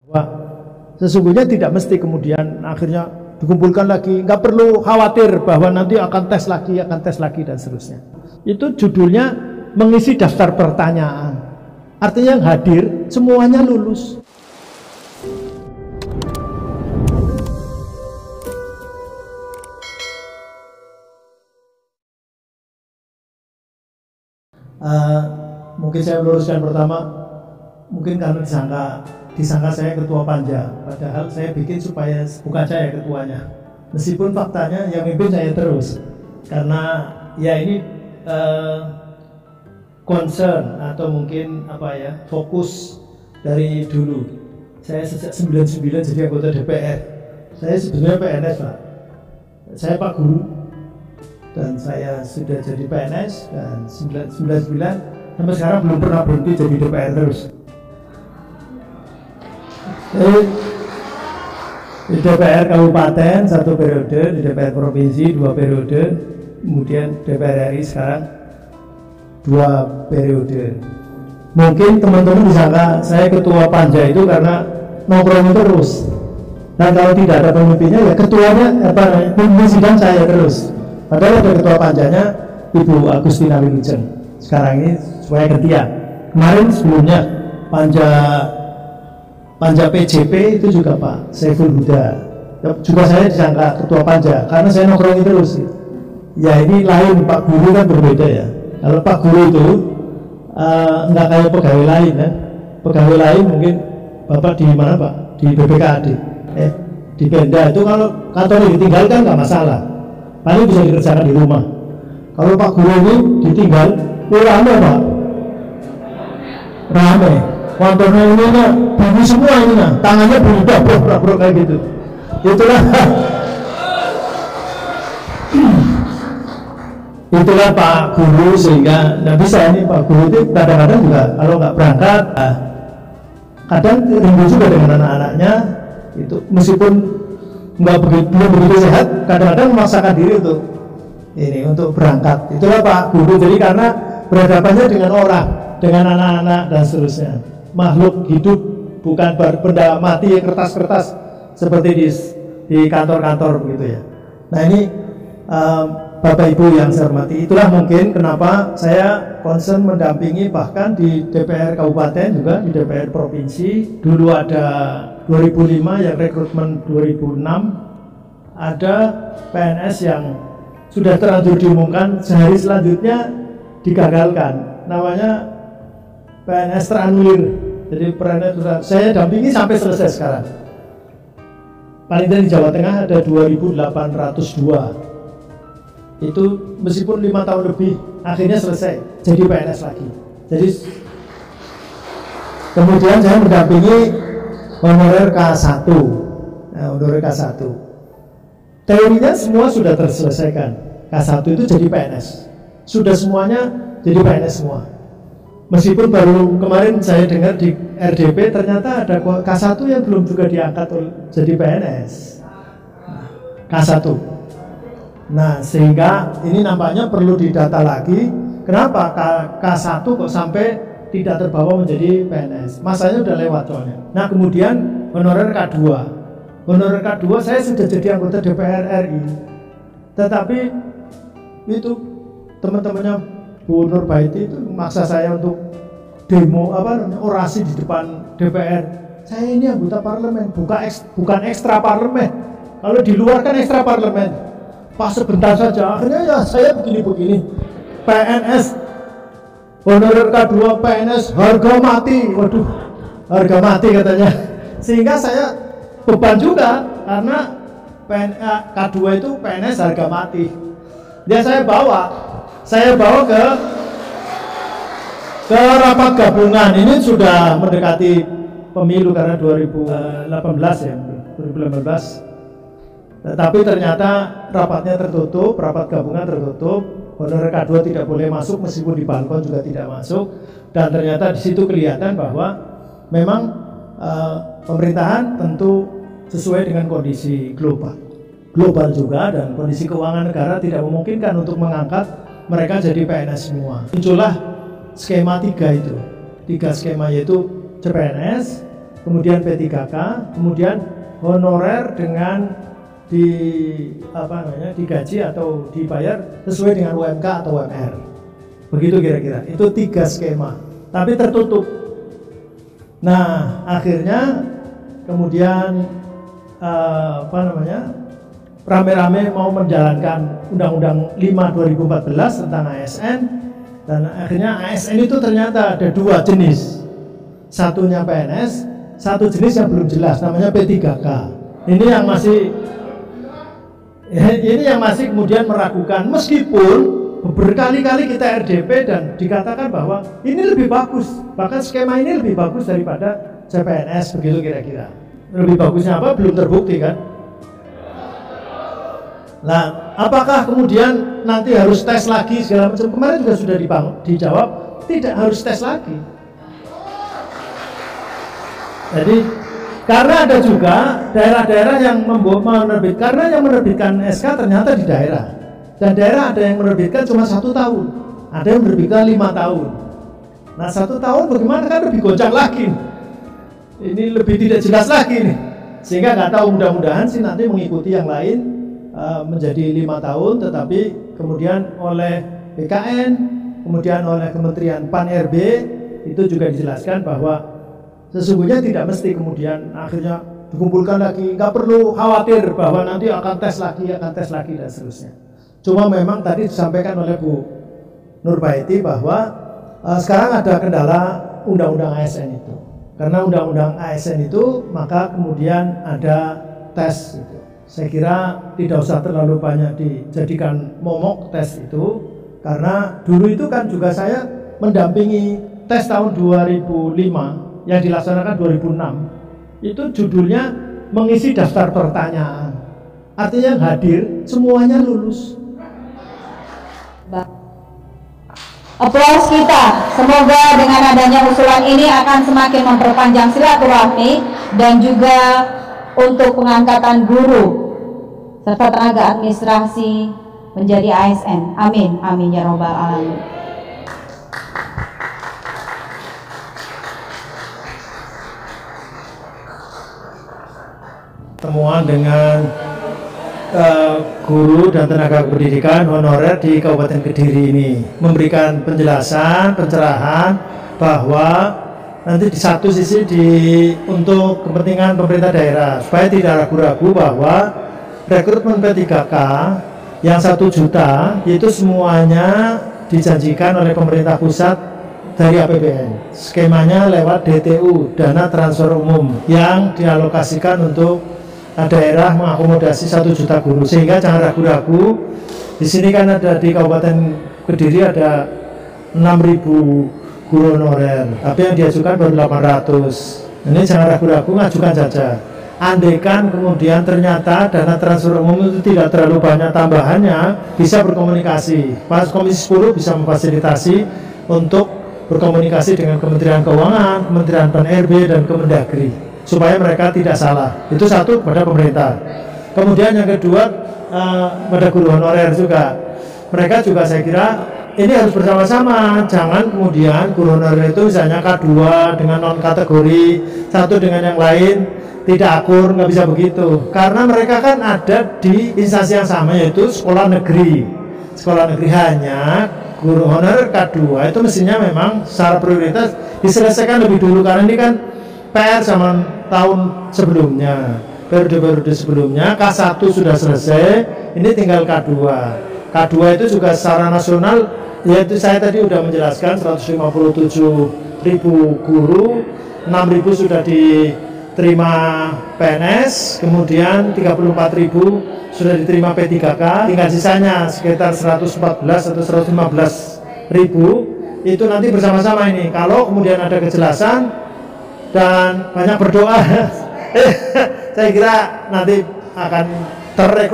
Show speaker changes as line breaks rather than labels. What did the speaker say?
Wah, sesungguhnya tidak mesti kemudian akhirnya dikumpulkan lagi, nggak perlu khawatir bahwa nanti akan tes lagi dan seterusnya. Itu judulnya mengisi daftar pertanyaan. Artinya yang hadir semuanya lulus. Mungkin saya meluruskan pertama, mungkin karena disangka saya ketua panja, padahal saya bikin supaya bukan saya ketuanya, meskipun faktanya yang mimpin saya terus, karena ya ini concern atau mungkin fokus dari dulu. Saya sejak 99 jadi anggota DPR. Saya sebetulnya PNS, Pak. Saya Pak Guru dan saya sudah jadi PNS dan 99 sampai sekarang belum pernah berhenti jadi DPR terus. Di DPR Kabupaten 1 periode, di DPR Provinsi 2 periode, kemudian DPR RI sekarang 2 periode. Mungkin teman-teman disangka saya ketua panja itu karena nongkrong terus. Dan kalau tidak ada pemimpinnya ya ketuanya pemimpin sidang saya terus. Padahal ada ketua panjanya Ibu Agustina Wilujeng. Sekarang ini supaya gantian. Kemarin sebelumnya panja PJP itu juga Pak Saiful Huda. Juga saya disangka ketua panja karena saya nongkrongin terus. Ya ini lain, Pak Guru kan berbeda ya. Kalau Pak Guru itu nggak kayak pegawai lain ya. Pegawai lain mungkin Bapak di mana Pak? Di BPKAD. Di Pemda itu kalau kantornya ditinggalkan nggak masalah. Paling bisa dikerjakan di rumah. Kalau Pak Guru ini ditinggal, rame Pak. Rame. Kantornya ini bunyi semua ini tangannya bunyi bro kayak gitu. Itulah Pak Guru, sehingga nggak bisa ini Pak Guru itu kadang-kadang juga kalau nggak berangkat, kadang rindu juga dengan anak-anaknya. Itu meskipun belum begitu sehat, kadang-kadang memaksakan diri untuk berangkat. Itulah Pak Guru. Jadi karena berhadapannya dengan orang, dengan anak-anak dan seterusnya, makhluk hidup, bukan benda mati yang kertas-kertas seperti di kantor-kantor begitu ya. Nah ini Bapak Ibu yang saya hormati, itulah mungkin kenapa saya concern mendampingi bahkan di DPR Kabupaten juga di DPR Provinsi. Dulu ada 2005 yang rekrutmen 2006, ada PNS yang sudah terlanjur diumumkan, sehari selanjutnya digagalkan, namanya PNS teranulir. Jadi PNS saya dampingi sampai selesai sekarang. Paling tidak di Jawa Tengah ada 2.802. Itu meskipun 5 tahun lebih akhirnya selesai jadi PNS lagi. Jadi kemudian saya mendampingi honorer K1. Nah, honorer K1 teorinya semua sudah terselesaikan. K1 itu jadi PNS, sudah semuanya jadi PNS semua. Meskipun baru kemarin saya dengar di RDP ternyata ada K1 yang belum juga diangkat jadi PNS. K1. Nah, sehingga ini nampaknya perlu didata lagi. Kenapa K1 kok sampai tidak terbawa menjadi PNS? Masanya udah lewat soalnya. Nah, kemudian honorer K2. Honorer K2 saya sudah jadi anggota DPR RI. Tetapi itu teman-temannya Bu Nurbaiti itu maksa saya untuk demo orasi di depan DPR. Saya ini anggota parlemen, bukan ekstra parlemen. Kalau di luar kan ekstra parlemen. Pas sebentar saja, akhirnya ya saya begini-begini. PNS, honorer K2 PNS harga mati. Waduh, harga mati katanya. Sehingga saya beban juga karena K2 itu PNS harga mati. Dia saya bawa ke rapat gabungan. Ini sudah mendekati pemilu karena 2018 ya, 2018. Tapi ternyata rapatnya tertutup, rapat gabungan tertutup, honorer K2 tidak boleh masuk meskipun di balkon juga tidak masuk. Dan ternyata di situ kelihatan bahwa memang pemerintahan tentu sesuai dengan kondisi global juga, dan kondisi keuangan negara tidak memungkinkan untuk mengangkat mereka jadi PNS semua. Muncullah skema 3 itu, 3 skema, yaitu CPNS, kemudian P3K, kemudian honorer dengan digaji atau dibayar sesuai dengan UMK atau UMR. Begitu kira-kira. Itu 3 skema, tapi tertutup. Nah, akhirnya kemudian rame-rame mau menjalankan Undang-Undang 5 2014 tentang ASN, dan akhirnya ASN itu ternyata ada 2 jenis. Satunya PNS, satu jenis yang belum jelas namanya P3K. Ini yang masih kemudian meragukan, meskipun berkali-kali kita RDP dan dikatakan bahwa ini lebih bagus, bahkan skema ini lebih bagus daripada CPNS, begitu kira-kira. Lebih bagusnya apa? Belum terbukti kan? Nah, apakah kemudian nanti harus tes lagi segala macam? Kemarin juga sudah dijawab, tidak harus tes lagi. Jadi karena ada juga daerah-daerah yang menerbitkan, karena yang menerbitkan SK ternyata di daerah, dan daerah ada yang menerbitkan cuma 1 tahun, ada yang menerbitkan 5 tahun. Nah, 1 tahun bagaimana, kan lebih goncang lagi. Ini lebih tidak jelas lagi nih, sehingga nggak tahu, mudah-mudahan sih nanti mengikuti yang lain menjadi 5 tahun, tetapi kemudian oleh BKN, kemudian oleh Kementerian Pan-RB itu juga dijelaskan bahwa sesungguhnya tidak mesti kemudian akhirnya dikumpulkan lagi, nggak perlu khawatir bahwa nanti akan tes lagi dan seterusnya. Cuma memang tadi disampaikan oleh Bu Nurbaiti bahwa sekarang ada kendala Undang-Undang ASN itu. Karena Undang-Undang ASN itu, maka kemudian ada tes itu. Saya kira tidak usah terlalu banyak dijadikan momok tes itu, karena dulu itu kan juga saya mendampingi tes tahun 2005 yang dilaksanakan 2006. Itu judulnya mengisi daftar pertanyaan. Artinya yang hadir semuanya lulus.
Aplaus kita. Semoga dengan adanya usulan ini akan semakin memperpanjang silaturahmi dan juga untuk pengangkatan guru serta tenaga administrasi menjadi ASN. Amin, amin ya robbal alamin.
Temuan dengan guru dan tenaga pendidikan honorer di Kabupaten Kediri ini memberikan penjelasan, pencerahan bahwa nanti di satu sisi untuk kepentingan pemerintah daerah supaya tidak ragu-ragu bahwa rekrutmen P3K yang 1 juta itu semuanya dijanjikan oleh pemerintah pusat dari APBN. Skemanya lewat DTU, dana transfer umum, yang dialokasikan untuk daerah mengakomodasi 1 juta guru, sehingga jangan ragu-ragu. Di sini kan ada di Kabupaten Kediri ada 6.000 guru honorer, tapi yang diajukan baru 800. Ini jangan ragu-ragu, ngajukan saja. Andaikan kemudian ternyata dana transfer umum itu tidak terlalu banyak tambahannya, bisa berkomunikasi. Pas Komisi 10 bisa memfasilitasi untuk berkomunikasi dengan Kementerian Keuangan, Kementerian Pan-RB, dan Kemendagri, supaya mereka tidak salah. Itu satu kepada pemerintah. Kemudian yang kedua pada guru honorer juga, mereka juga saya kira ini harus bersama-sama. Jangan kemudian guru honorer itu misalnya K2 dengan non kategori, satu dengan yang lain tidak akur, nggak bisa begitu. Karena mereka kan ada di instansi yang sama, yaitu sekolah negeri. Sekolah negeri, hanya guru honorer K2 itu mestinya memang secara prioritas diselesaikan lebih dulu, karena ini kan PR zaman tahun sebelumnya, periode sebelumnya. K1 sudah selesai, ini tinggal K2. K2 itu juga secara nasional, yaitu saya tadi sudah menjelaskan 157.000 guru, 6.000 sudah diterima PNS, kemudian 34.000 sudah diterima P3K, tinggal sisanya sekitar 114 atau 115.000. Itu nanti bersama-sama ini, kalau kemudian ada kejelasan dan banyak berdoa, saya kira nanti akan terrekomendasi